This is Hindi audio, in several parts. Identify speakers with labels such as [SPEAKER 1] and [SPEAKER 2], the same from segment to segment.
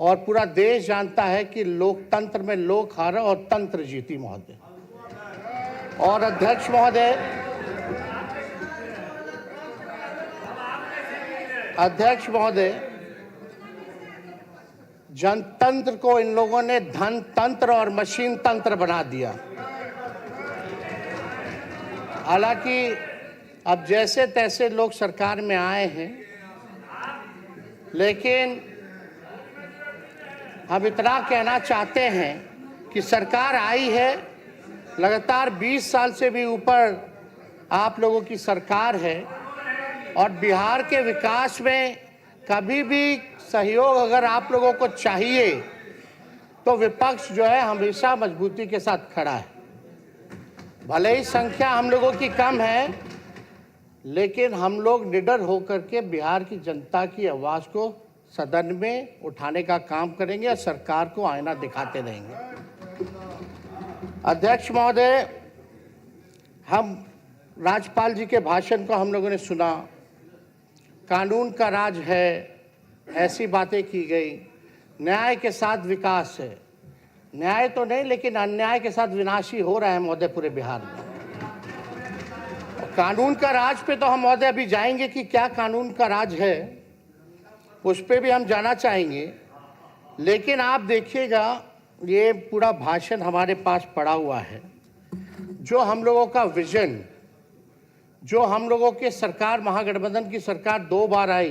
[SPEAKER 1] और पूरा देश जानता है कि लोकतंत्र में लोक हारा और तंत्र जीती महोदय। और अध्यक्ष महोदय, जनतंत्र को इन लोगों ने धन तंत्र और मशीन तंत्र बना दिया। हालांकि अब जैसे तैसे लोग सरकार में आए हैं, लेकिन हम इतना कहना चाहते हैं कि सरकार आई है, लगातार 20 साल से भी ऊपर आप लोगों की सरकार है, और बिहार के विकास में कभी भी सहयोग अगर आप लोगों को चाहिए तो विपक्ष जो है हमेशा मजबूती के साथ खड़ा है। भले ही संख्या हम लोगों की कम है, लेकिन हम लोग निडर होकर के बिहार की जनता की आवाज़ को सदन में उठाने का काम करेंगे और सरकार को आईना दिखाते रहेंगे। अध्यक्ष महोदय, हम राज्यपाल जी के भाषण को हम लोगों ने सुना। कानून का राज है, ऐसी बातें की गई। न्याय के साथ विकास है। न्याय तो नहीं, लेकिन अन्याय के साथ विनाश ही हो रहा है महोदय पूरे बिहार में। कानून का राज पे तो हम महोदय अभी जाएंगे कि क्या कानून का राज है, उस पर भी हम जाना चाहेंगे। लेकिन आप देखिएगा, ये पूरा भाषण हमारे पास पड़ा हुआ है। जो हम लोगों का विजन, जो हम लोगों के सरकार, महागठबंधन की सरकार 2 बार आई,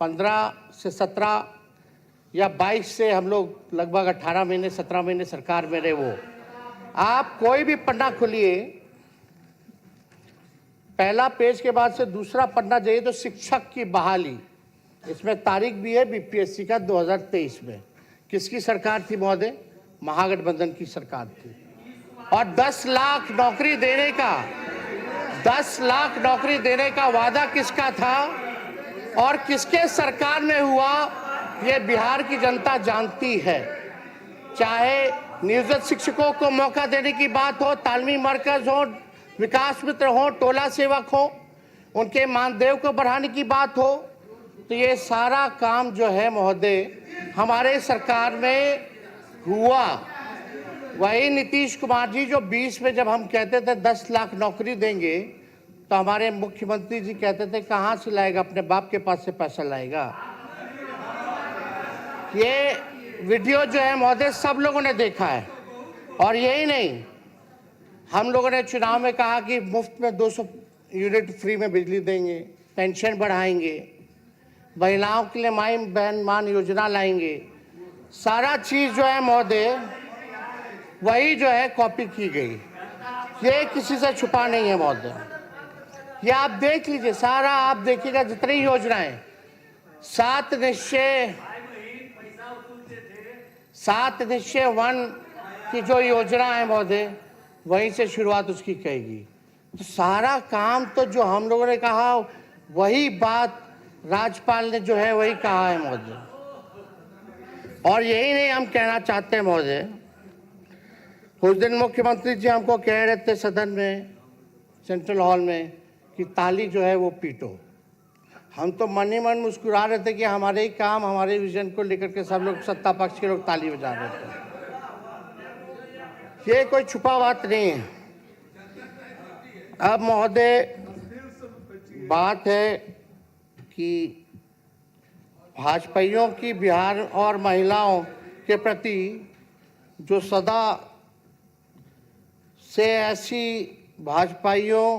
[SPEAKER 1] 15 से 17 या 22 से हम लोग लगभग 18 महीने 17 महीने सरकार में रहे। वो आप कोई भी पन्ना खोलिए, पहला पेज के बाद से दूसरा पन्ना जाइए तो शिक्षक की बहाली, इसमें तारीख भी है बीपीएससी का 2023 में। किसकी सरकार थी महोदय? महागठबंधन की सरकार थी। और 10 लाख नौकरी देने का 10 लाख नौकरी देने का वादा किसका था और किसके सरकार में हुआ, ये बिहार की जनता जानती है। चाहे नियोजित शिक्षकों को मौका देने की बात हो, तालमी मरकज हो, विकास मित्र हो, टोला सेवक हो, उनके मानदेय को बढ़ाने की बात हो, तो ये सारा काम जो है महोदय हमारे सरकार में हुआ। वही नीतीश कुमार जी जो 20 में जब हम कहते थे 10 लाख नौकरी देंगे, तो हमारे मुख्यमंत्री जी कहते थे कहाँ से लाएगा, अपने बाप के पास से पैसा लाएगा। ये वीडियो जो है महोदय सब लोगों ने देखा है। और यही नहीं, हम लोगों ने चुनाव में कहा कि मुफ्त में 200 यूनिट फ्री में बिजली देंगे, पेंशन बढ़ाएंगे, महिलाओं के लिए माई बहन मान योजना लाएंगे। सारा चीज़ जो है महोदय वही जो है कॉपी की गई। ये किसी से छुपा नहीं है महोदय। ये आप देख लीजिए, सारा आप देखिएगा जितनी योजनाएं, 7 निश्चय 1 की जो योजना है महोदय, वहीं से शुरुआत उसकी कहेगी। तो सारा काम तो जो हम लोगों ने कहा वही बात राज्यपाल ने जो है वही कहा है महोदय। और यही नहीं हम कहना चाहते हैं महोदय, उस दिन मुख्यमंत्री जी हमको कह रहे थे सदन में, सेंट्रल हॉल में, कि ताली जो है वो पीटो। हम तो मन ही मन मुस्कुरा रहे थे कि हमारे ही काम, हमारे विजन को लेकर के सब लोग, सत्ता पक्ष के लोग ताली बजा रहे थे। ये कोई छुपा बात नहीं है। अब महोदय बात है कि भाजपाइयों की बिहार और महिलाओं के प्रति जो सदा से ऐसी भाजपाइयों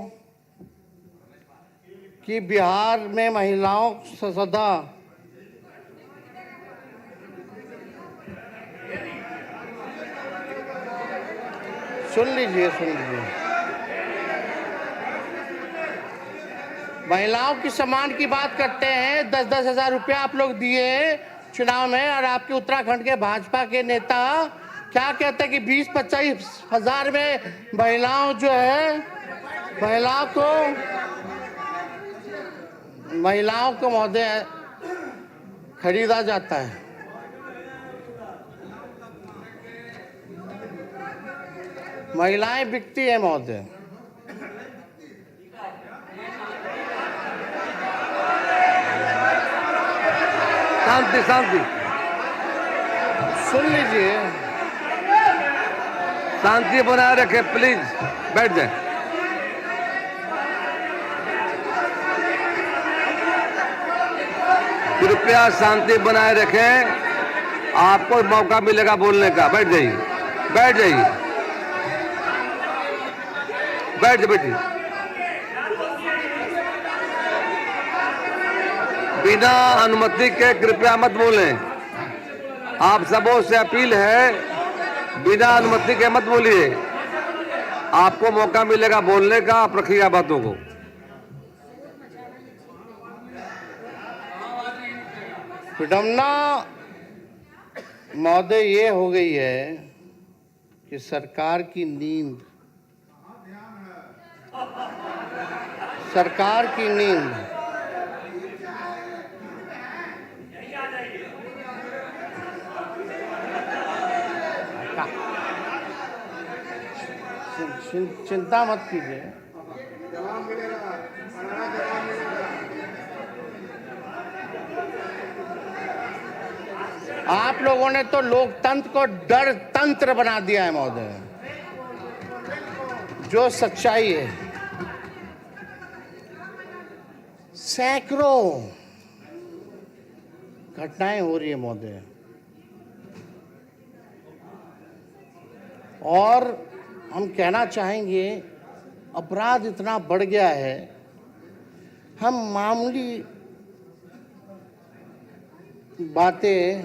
[SPEAKER 1] की बिहार में महिलाओं से सदा सुन लीजिए महिलाओं की सम्मान की बात करते हैं। 10-10 हज़ार रुपया आप लोग दिए चुनाव में, और आपके उत्तराखंड के भाजपा के नेता क्या कहते हैं कि 20-25 हज़ार में महिलाओं जो है, महिलाओं को महोदय खरीदा जाता है। महिलाएं बिकती है महोदय। शांति। सुन लीजिए।
[SPEAKER 2] शांति बनाए रखें प्लीज, बैठ जाए। कृपया शांति बनाए रखें, आपको मौका मिलेगा बोलने का। बैठ जाइए, बैठ जाइए, बैठ बैठिए। बिना अनुमति के कृपया मत बोलें। आप सबों से अपील है, बिना अनुमति के मत बोलिए। आपको मौका मिलेगा बोलने का, आप रखिएगा बातों को।
[SPEAKER 1] विडम्बना महोदय ये हो गई है कि सरकार की नींद चिंता मत कीजिए। आप लोगों ने तो लोकतंत्र को डर तंत्र बना दिया है महोदय। जो सच्चाई है, सैकड़ों घटनाएं हो रही है महोदय, और हम कहना चाहेंगे अपराध इतना बढ़ गया है, हम मामूली बातें